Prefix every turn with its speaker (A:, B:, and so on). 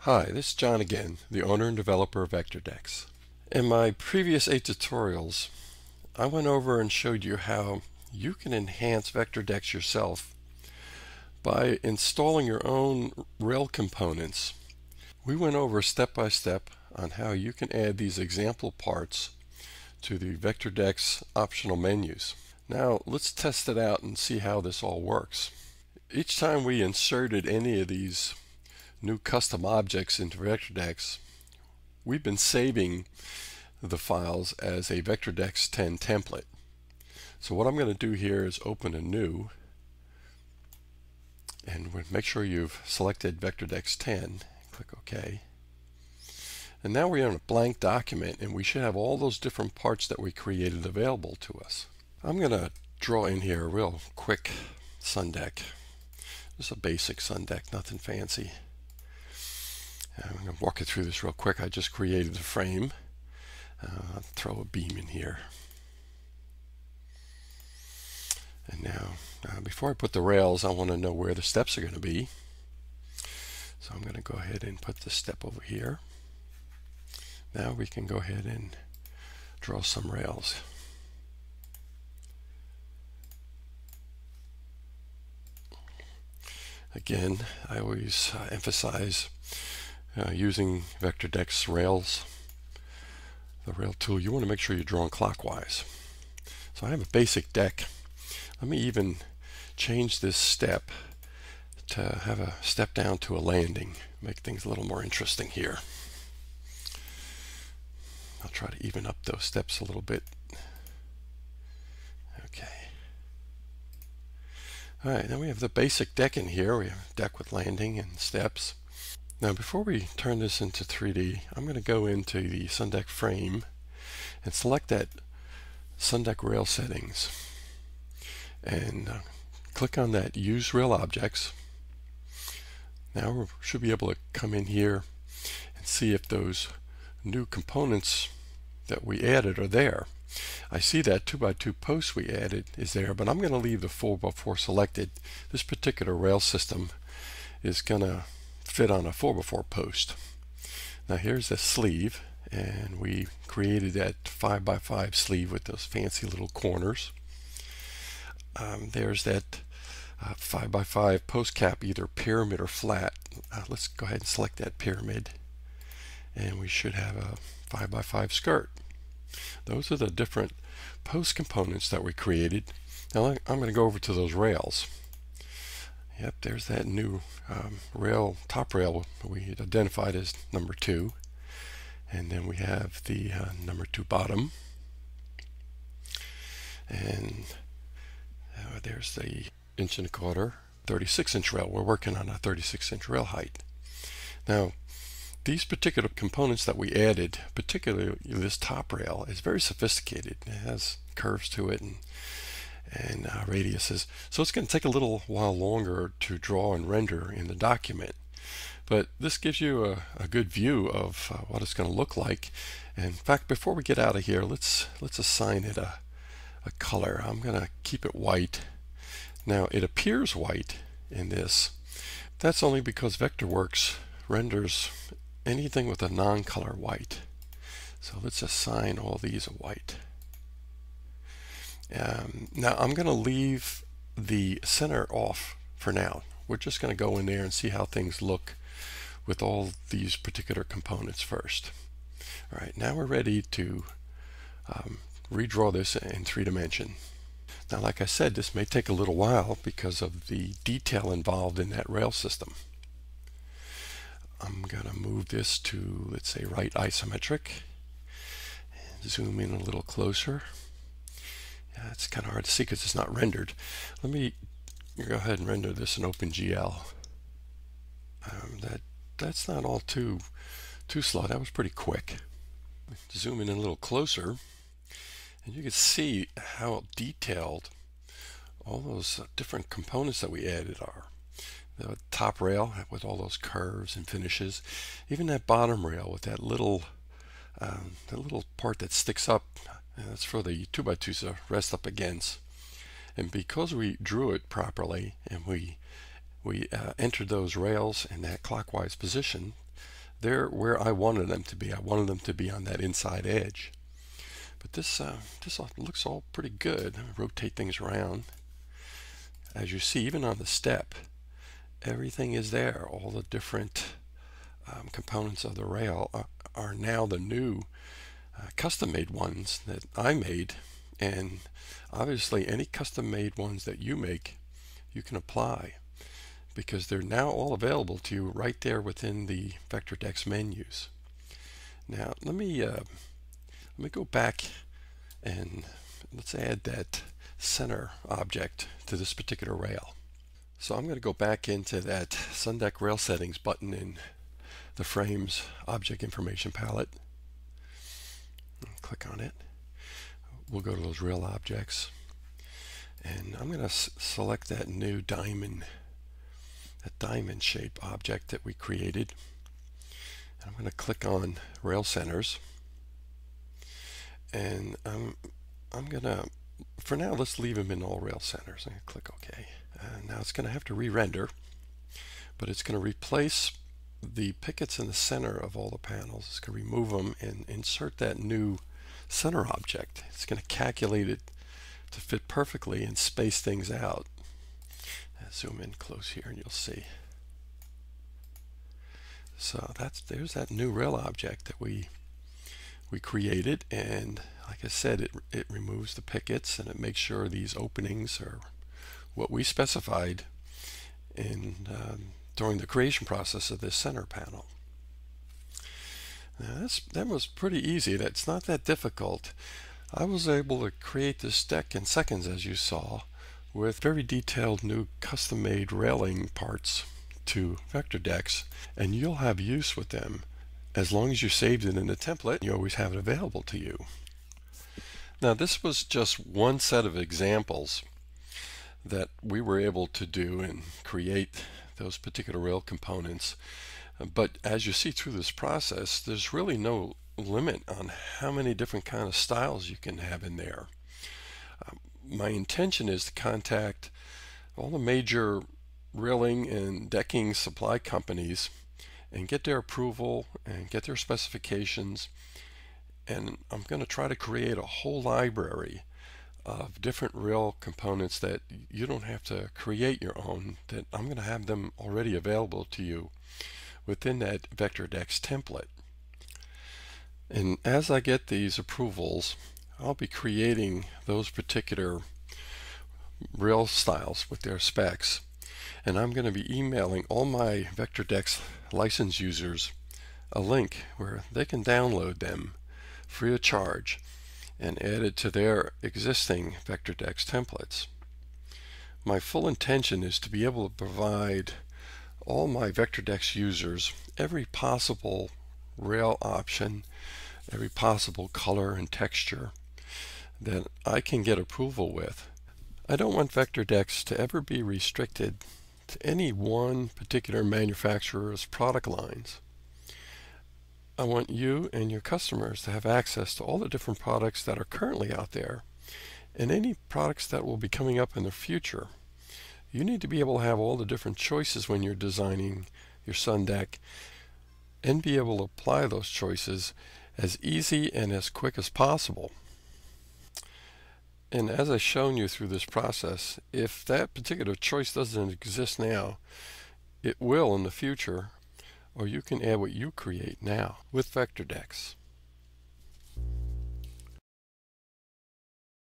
A: Hi, this is John again, the owner and developer of VectorDecks. In my previous 8 tutorials, I went over and showed you how you can enhance VectorDecks yourself by installing your own rail components. We went over step by step on how you can add these example parts to the VectorDecks optional menus. Now let's test it out and see how this all works. Each time we inserted any of these new custom objects into VectorDecks, we've been saving the files as a VectorDecks 10 template. So what I'm going to do here is open a new, and make sure you've selected VectorDecks 10. Click OK. And now we're in a blank document, and we should have all those different parts that we created available to us. I'm going to draw in here a real quick sun deck. Just a basic sun deck, nothing fancy. I'm going to walk you through this real quick. I just created the frame. I'll throw a beam in here. And now, before I put the rails, I want to know where the steps are going to be. So I'm going to go ahead and put the step over here. Now we can go ahead and draw some rails. Again, I always emphasize using VectorDecks rails, the rail tool. You want to make sure you're drawing clockwise. So I have a basic deck. Let me even change this step to have a step down to a landing. Make things a little more interesting here. I'll try to even up those steps a little bit. Okay. Alright, now we have the basic deck in here. We have a deck with landing and steps. Now before we turn this into 3D, I'm going to go into the Sundeck frame and select that Sundeck rail settings and click on that Use Rail Objects. Now we should be able to come in here and see if those new components that we added are there. I see that 2x2 post we added is there, but I'm going to leave the 4x4 selected. This particular rail system is going to fit on a 4x4 post. Now here's the sleeve, and we created that 5x5 sleeve with those fancy little corners. There's that 5x5 post cap, either pyramid or flat. Let's go ahead and select that pyramid, and we should have a 5x5 skirt. Those are the different post components that we created. Now I'm going to go over to those rails. Yep, there's that new rail, top rail we identified as number 2. And then we have the number 2 bottom. And there's the 1.25" 36-inch rail. We're working on a 36-inch rail height. Now, these particular components that we added, particularly this top rail, is very sophisticated. It has curves to it and radiuses. So it's going to take a little while longer to draw and render in the document. But this gives you a good view of what it's going to look like. And in fact, before we get out of here, let's assign it a color. I'm going to keep it white. Now it appears white in this. That's only because Vectorworks renders anything with a non-color white. So let's assign all these a white. Now I'm going to leave the center off for now. We're just going to go in there and see how things look with all these particular components first. Alright, now we're ready to redraw this in 3-dimension. Now like I said, this may take a little while because of the detail involved in that rail system. I'm going to move this to, let's say, right isometric, and zoom in a little closer. Yeah, it's kind of hard to see because it's not rendered. Let me go ahead and render this in OpenGL. That's not all too slow. That was pretty quick. Zoom in a little closer, and you can see how detailed all those different components that we added are. The top rail with all those curves and finishes, even that bottom rail with that little part that sticks up. That's for the 2x2s to rest up against. And because we drew it properly and we entered those rails in that clockwise position, they're where I wanted them to be. I wanted them to be on that inside edge. But this looks all pretty good. Rotate things around. As you see, even on the step, everything is there. All the different components of the rail are now the new custom-made ones that I made. And obviously any custom-made ones that you make, you can apply, because they're now all available to you right there within the VectorDecks menus. Now let me go back and let's add that center object to this particular rail. So I'm going to go back into that SunDeck Rail Settings button in the Frames Object Information palette. Click on it. We'll go to those rail objects, and I'm going to select that new diamond shape object that we created. And I'm going to click on Rail Centers, and I'm going to, for now, let's leave them in all rail centers. I'm going to click OK. Now it's going to have to re-render, but it's going to replace the pickets in the center of all the panels. It's going to remove them and insert that new center object. It's going to calculate it to fit perfectly and space things out. Zoom in close here and you'll see. So there's that new rail object that we created, and like I said, it removes the pickets and it makes sure these openings are what we specified in during the creation process of this center panel. Now that was pretty easy. That's not that difficult. I was able to create this deck in seconds, as you saw, with very detailed new custom-made railing parts to VectorDecks, and you'll have use with them. As long as you saved it in the template, you always have it available to you. Now this was just one set of examples that we were able to do and create those particular rail components. But as you see through this process, there's really no limit on how many different kind of styles you can have in there. My intention is to contact all the major railing and decking supply companies and get their approval and get their specifications, and I'm going to try to create a whole library of different rail components that you don't have to create your own, that I'm going to have them already available to you within that VectorDecks template. And as I get these approvals, I'll be creating those particular rail styles with their specs, and I'm going to be emailing all my VectorDecks license users a link where they can download them free of charge and add it to their existing VectorDecks templates. My full intention is to be able to provide all my VectorDecks users every possible rail option, every possible color and texture that I can get approval with. I don't want VectorDecks to ever be restricted to any one particular manufacturer's product lines. I want you and your customers to have access to all the different products that are currently out there and any products that will be coming up in the future. You need to be able to have all the different choices when you're designing your SunDeck and be able to apply those choices as easy and as quick as possible. And as I've shown you through this process, if that particular choice doesn't exist now, it will in the future, or you can add what you create now with VectorDecks.